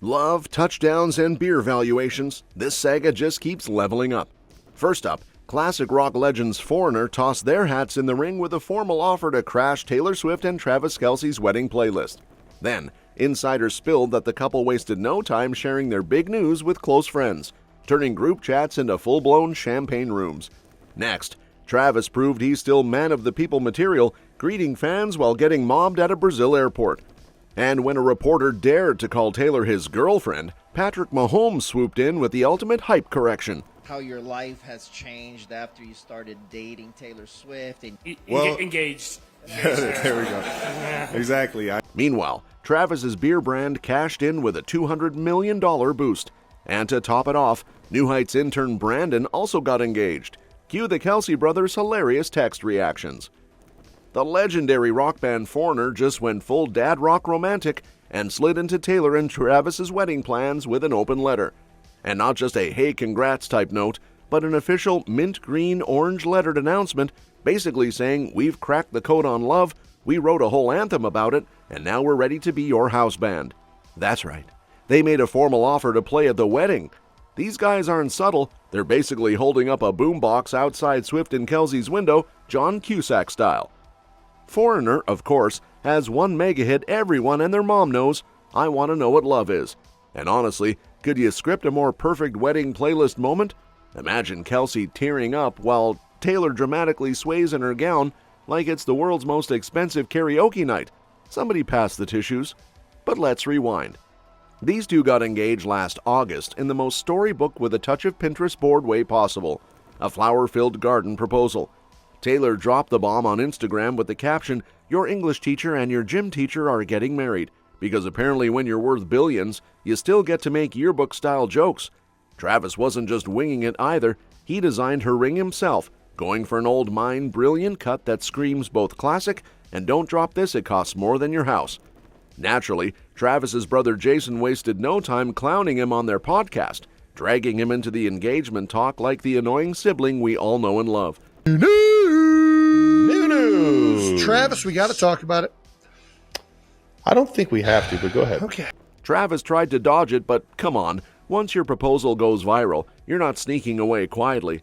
Love, touchdowns, and beer valuations, this saga just keeps leveling up. First up, classic rock legends Foreigner tossed their hats in the ring with a formal offer to crash Taylor Swift and Travis Kelce's wedding playlist. Then, insiders spilled that the couple wasted no time sharing their big news with close friends, turning group chats into full-blown champagne rooms. Next, Travis proved he's still man of the people material, greeting fans while getting mobbed at a Brazil airport. And when a reporter dared to call Taylor his girlfriend, Patrick Mahomes swooped in with the ultimate hype correction. How your life has changed after you started dating Taylor Swift. And engaged. There we go. Exactly. Meanwhile, Travis's beer brand cashed in with a $200 million boost. And to top it off, New Heights intern Brandon also got engaged. Cue the Kelce brothers' hilarious text reactions. The legendary rock band Foreigner just went full dad rock romantic and slid into Taylor and Travis's wedding plans with an open letter. And not just a hey congrats type note, but an official mint green orange lettered announcement basically saying we've cracked the code on love, we wrote a whole anthem about it, and now we're ready to be your house band. That's right. They made a formal offer to play at the wedding. These guys aren't subtle, they're basically holding up a boombox outside Swift and Kelce's window, John Cusack style. Foreigner, of course, has one mega hit everyone and their mom knows, I Want to Know What Love Is. And honestly, could you script a more perfect wedding playlist moment? Imagine Kelce tearing up while Taylor dramatically sways in her gown like it's the world's most expensive karaoke night. Somebody pass the tissues. But let's rewind. These two got engaged last August in the most storybook with a touch of Pinterest board way possible, a flower-filled garden proposal. Taylor dropped the bomb on Instagram with the caption, "Your English teacher and your gym teacher are getting married," because apparently when you're worth billions, you still get to make yearbook-style jokes. Travis wasn't just winging it either, he designed her ring himself, going for an old mine brilliant cut that screams both classic and don't drop this, it costs more than your house. Naturally, Travis's brother Jason wasted no time clowning him on their podcast, dragging him into the engagement talk like the annoying sibling we all know and love. New news. Travis, we got to talk about it. I don't think we have to, but go ahead. Okay. Travis tried to dodge it, but come on, once your proposal goes viral, you're not sneaking away quietly.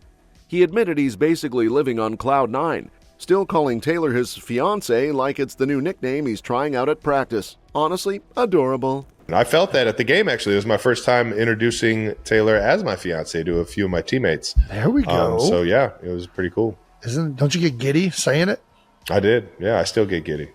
He admitted he's basically living on cloud nine, still calling Taylor his fiance like it's the new nickname he's trying out at practice. Honestly, adorable. I felt that at the game, actually. It was my first time introducing Taylor as my fiance to a few of my teammates. There we go. So, yeah, it was pretty cool. Don't you get giddy saying it? I did. Yeah, I still get giddy.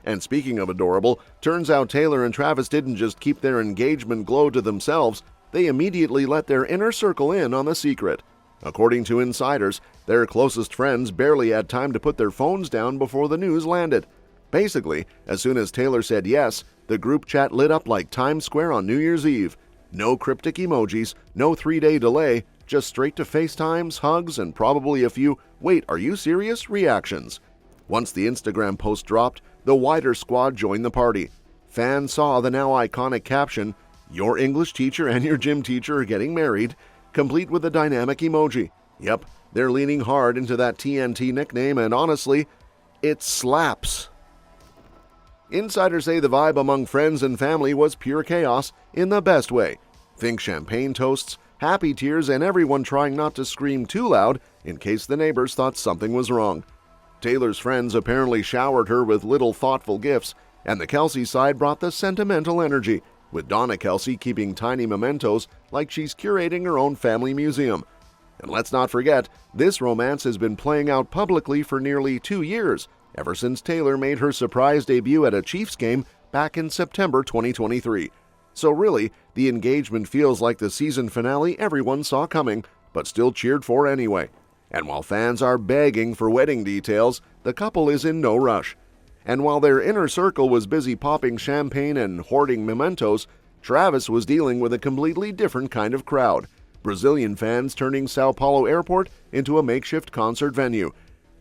And speaking of adorable, turns out Taylor and Travis didn't just keep their engagement glow to themselves, they immediately let their inner circle in on the secret. According to insiders, their closest friends barely had time to put their phones down before the news landed. Basically, as soon as Taylor said yes, the group chat lit up like Times Square on New Year's Eve. No cryptic emojis, no 3-day delay, just straight to FaceTimes, hugs, and probably a few "wait, are you serious?" reactions. Once the Instagram post dropped, the wider squad joined the party. Fans saw the now iconic caption, "Your English teacher and your gym teacher are getting married," complete with a dynamic emoji. Yep, they're leaning hard into that TNT nickname, and honestly, it slaps. Insiders say the vibe among friends and family was pure chaos in the best way. Think champagne toasts, happy tears, and everyone trying not to scream too loud in case the neighbors thought something was wrong. Taylor's friends apparently showered her with little thoughtful gifts, and the Kelce side brought the sentimental energy, with Donna Kelce keeping tiny mementos like she's curating her own family museum. And let's not forget, this romance has been playing out publicly for nearly 2 years, ever since Taylor made her surprise debut at a Chiefs game back in September 2023. So really, the engagement feels like the season finale everyone saw coming, but still cheered for anyway. And while fans are begging for wedding details, the couple is in no rush. And while their inner circle was busy popping champagne and hoarding mementos, Travis was dealing with a completely different kind of crowd. Brazilian fans turning Sao Paulo Airport into a makeshift concert venue.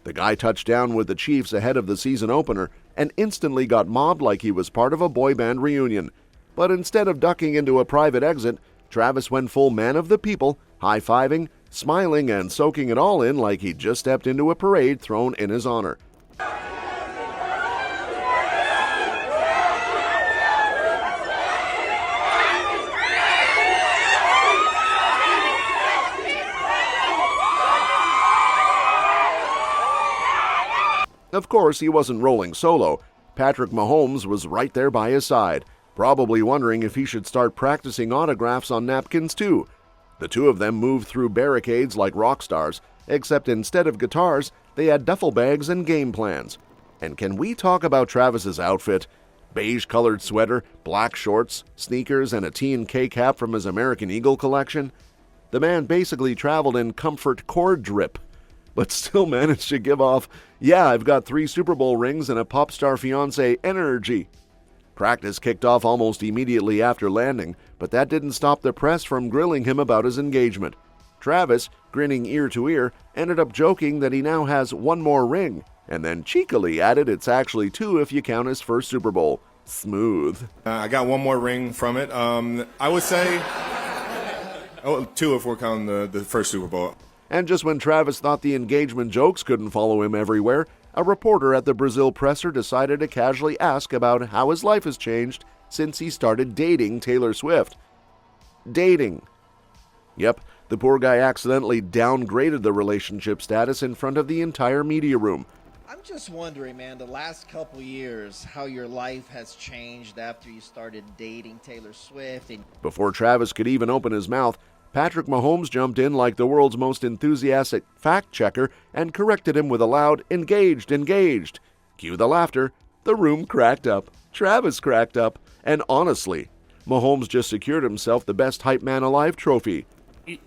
The guy touched down with the Chiefs ahead of the season opener and instantly got mobbed like he was part of a boy band reunion. But instead of ducking into a private exit, Travis went full man of the people, high-fiving, smiling, and soaking it all in like he'd just stepped into a parade thrown in his honor. Of course, he wasn't rolling solo. Patrick Mahomes was right there by his side, probably wondering if he should start practicing autographs on napkins too. The two of them moved through barricades like rock stars, except instead of guitars, they had duffel bags and game plans. And can we talk about Travis's outfit? Beige-colored sweater, black shorts, sneakers, and a T&K cap from his American Eagle collection? The man basically traveled in comfort cord drip, but still managed to give off, "Yeah, I've got 3 Super Bowl rings and a pop star fiance energy." Practice kicked off almost immediately after landing, but that didn't stop the press from grilling him about his engagement. Travis, grinning ear to ear, ended up joking that he now has 1 more ring, and then cheekily added it's actually 2 if you count his first Super Bowl. Smooth. I got 1 more ring from it. I would say 2 if we're counting the first Super Bowl. And just when Travis thought the engagement jokes couldn't follow him everywhere, a reporter at the Brazil presser decided to casually ask about how his life has changed since he started dating Taylor Swift. Dating. Yep, the poor guy accidentally downgraded the relationship status in front of the entire media room. I'm just wondering, man, the last couple years, how your life has changed after you started dating Taylor Swift. And Before Travis could even open his mouth, Patrick Mahomes jumped in like the world's most enthusiastic fact-checker and corrected him with a loud, "Engaged, engaged." Cue the laughter. The room cracked up. Travis cracked up. And honestly, Mahomes just secured himself the Best Hype Man Alive trophy.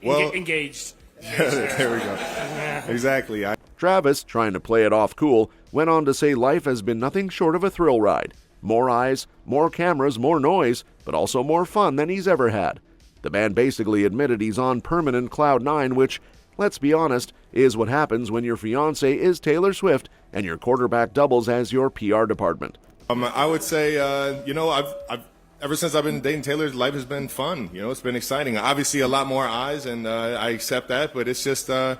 Well- Engaged. There we go. Exactly. Travis, trying to play it off cool, went on to say life has been nothing short of a thrill ride. More eyes, more cameras, more noise, but also more fun than he's ever had. The man basically admitted he's on permanent cloud 9, which, let's be honest, is what happens when your fiance is Taylor Swift and your quarterback doubles as your PR department. I would say, I've ever since I've been dating Taylor, life has been fun. It's been exciting. Obviously, a lot more eyes, and I accept that. But it's just, I'm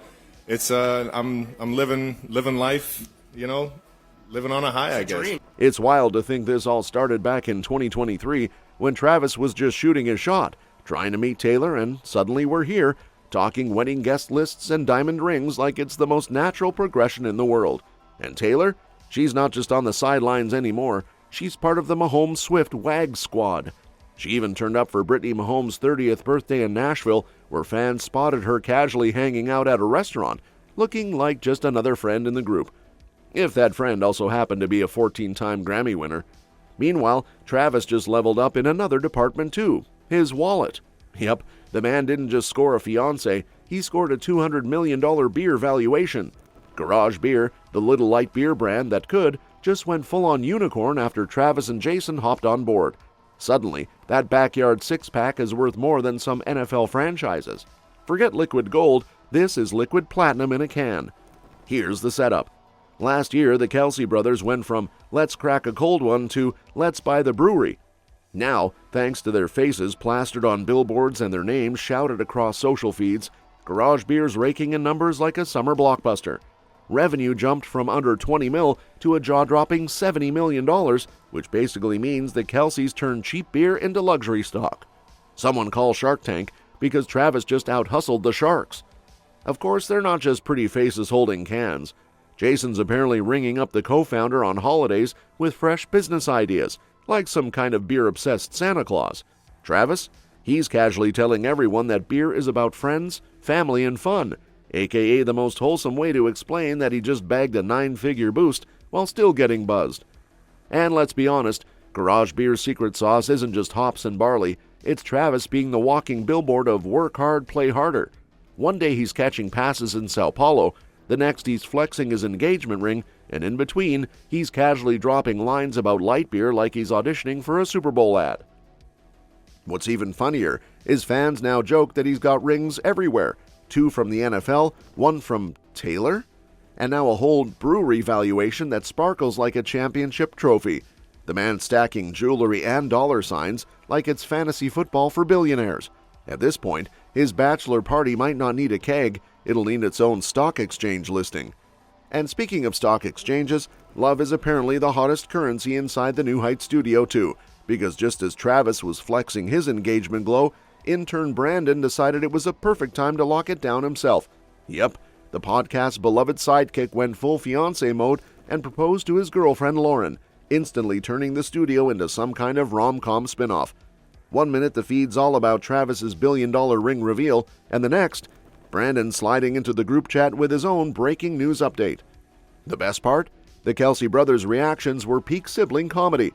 living life, living on a high, I guess. It's wild to think this all started back in 2023 when Travis was just shooting his shot, trying to meet Taylor, and suddenly we're here, talking wedding guest lists and diamond rings like it's the most natural progression in the world. And Taylor? She's not just on the sidelines anymore. She's part of the Mahomes Swift WAG squad. She even turned up for Brittany Mahomes' 30th birthday in Nashville, where fans spotted her casually hanging out at a restaurant, looking like just another friend in the group. If that friend also happened to be a 14-time Grammy winner. Meanwhile, Travis just leveled up in another department too. His wallet. Yep, the man didn't just score a fiance, he scored a $200 million beer valuation. Garage Beer, the little light beer brand that could, just went full-on unicorn after Travis and Jason hopped on board. Suddenly, that backyard six-pack is worth more than some NFL franchises. Forget liquid gold, this is liquid platinum in a can. Here's the setup. Last year, the Kelce brothers went from "let's crack a cold one" to "let's buy the brewery." Now, thanks to their faces plastered on billboards and their names shouted across social feeds, Garage Beer's raking in numbers like a summer blockbuster. Revenue jumped from under $20 million to a jaw-dropping $70 million, which basically means the Kelce's turned cheap beer into luxury stock. Someone call Shark Tank, because Travis just out-hustled the Sharks. Of course, they're not just pretty faces holding cans. Jason's apparently ringing up the co-founder on holidays with fresh business ideas, like some kind of beer-obsessed Santa Claus. Travis? He's casually telling everyone that beer is about friends, family, and fun, aka the most wholesome way to explain that he just bagged a 9-figure boost while still getting buzzed. And let's be honest, Garage Beer's secret sauce isn't just hops and barley, it's Travis being the walking billboard of work hard, play harder. One day he's catching passes in Sao Paulo, the next he's flexing his engagement ring, and in between, he's casually dropping lines about light beer like he's auditioning for a Super Bowl ad. What's even funnier is fans now joke that he's got rings everywhere. 2 from the NFL, 1 from Taylor, and now a whole brewery valuation that sparkles like a championship trophy. The man stacking jewelry and dollar signs like it's fantasy football for billionaires. At this point, his bachelor party might not need a keg, it'll need its own stock exchange listing. And speaking of stock exchanges, love is apparently the hottest currency inside the New Heights studio too, because just as Travis was flexing his engagement glow, intern Brandon decided it was a perfect time to lock it down himself. Yep, the podcast's beloved sidekick went full fiance mode and proposed to his girlfriend Lauren, instantly turning the studio into some kind of rom-com spin-off. One minute the feed's all about Travis's billion-dollar ring reveal, and the next, Brandon sliding into the group chat with his own breaking news update. The best part? The Kelce brothers' reactions were peak sibling comedy.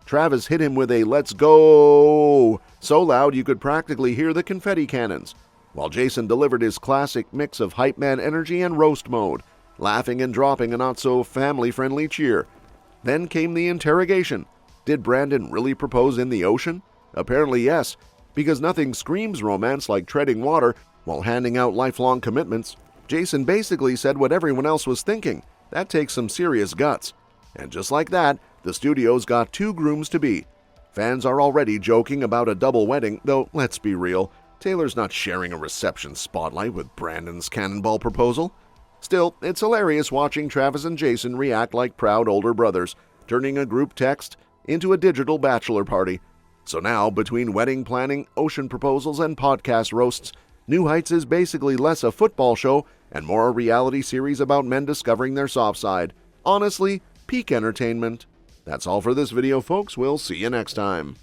Travis hit him with a "let's go" so loud you could practically hear the confetti cannons, while Jason delivered his classic mix of hype man energy and roast mode, laughing and dropping a not-so-family-friendly cheer. Then came the interrogation. Did Brandon really propose in the ocean? Apparently yes, because nothing screams romance like treading water while handing out lifelong commitments. Jason basically said what everyone else was thinking. That takes some serious guts. And just like that, the studio's got 2 grooms-to-be. Fans are already joking about a double wedding, though let's be real, Taylor's not sharing a reception spotlight with Brandon's cannonball proposal. Still, it's hilarious watching Travis and Jason react like proud older brothers, turning a group text into a digital bachelor party. So now, between wedding planning, ocean proposals, and podcast roasts, New Heights is basically less a football show and more a reality series about men discovering their soft side. Honestly, peak entertainment. That's all for this video, folks. We'll see you next time.